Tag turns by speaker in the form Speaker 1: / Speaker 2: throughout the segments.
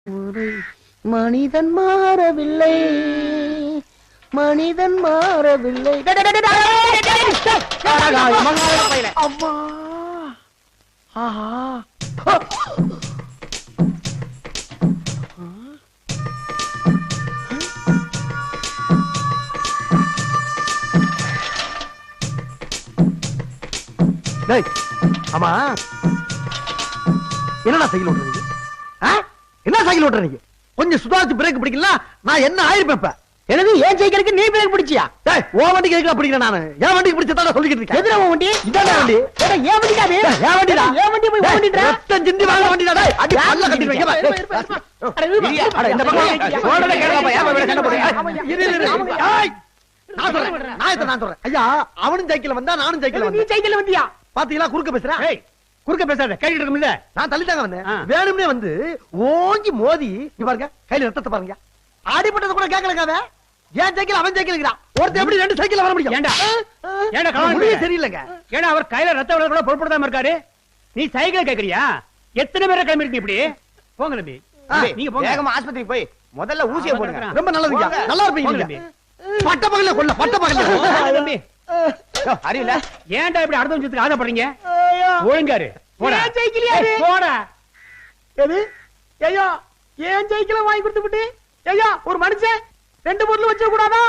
Speaker 1: ஒரு மனிதன் மாறவில்லை, மனிதன் மாறவில்லை. அம்மா, ஆஹா, ஆமா, என்னடா சைக்கிள் ஓட்டுறீங்க? என்ன சைக்கிள் ஓட்டுறீங்க? கொஞ்சம் சுதாரிச்சு பிரேக் பிடிக்கல, நான் என்ன ஆயிருப்பேன்? எனக்கு ஏன் சைக்கிளுக்கு நீ பிரேக் பிடிச்சியா? ஓ வண்டிக்கு எதுக்கு பிடிக்கிறேன்? நானு என் வண்டிக்கு பிடிச்சதா சொல்லிக்கிட்டு இருக்கேன். எதுல வண்டி? இதான வண்டி. ஏன் வண்டிடா இது? ஏன் வண்டிடா? ஏன் வண்டி போய் ஓடிட்டற? ரத்தம் சிந்தி வாங்க வண்டிடா. டேய் அடி பல்ல கட்டிடுவீங்க. அட இந்த பக்கம் ஓடல கேளப்பா. ஏன் போய் சண்டை போடுறீங்க? இரு. ஏய் நான் சொல்றேன். ஐயா, அவனும் சைக்கிள்ல வந்தா நானும் சைக்கிள்ல வந்தேன். நீ சைக்கிள்ல வந்தியா? பாத்தீங்களா குறுக்க பேசுறேன். ஏய் குறுக்க பேசாத, கையில இருக்கும்ல. நான் தள்ளிட்டாங்க வந்தேன். வேணும்னே வந்து ஓங்கி மோதி இங்க பாருங்க, கையில ரத்தத்தை பாருங்க. அடிபட்டது கூட கேட்கலங்க. ஏன் சைக்கிள் அவன் சைக்கிள்ங்கறான். ஒருத்தன் எப்படி ரெண்டு சைக்கிள்ல வர முடியும்? ஏண்டா ஏண்டா காரணம் தெரியலங்க. ஏண்டா அவர் கையில ரத்த விட கூட பொறுப்படாம இருக்காரு. நீ சைக்கிள் கேக்குறியா? எத்தனை பேரை கிளம்பி இருக்கீங்க இப்படி? போங்க தம்பி, நீங்க போங்க. வேகமா ஆஸ்பத்திரிக்கு போய் முதல்ல ஊசியை போடுங்க. ரொம்ப நல்லதுங்க, நல்லா இருப்பீங்க நீங்க. பட்ட பகல்ல கொல்ல, பட்ட பகல்ல தம்பி. அறியல ஏன்டா இப்படி அடுத்த நிமிஷத்துக்கு ஆசைப்படுறீங்க? ஒழுங்காரு போடா. ஏன் சைக்கிள் யாரு? போடா. எது? ஐயோ, ஏன் சைக்கிளை வாங்கி கொடுத்துட்டு ஐயா ஒரு மனுஷன் ரெண்டு பொருள் வச்ச கூடாதா?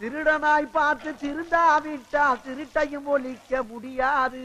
Speaker 1: திருடனாய் பார்த்து திருந்தா விட்டா திருட்டையும் ஒழிக்க முடியாது.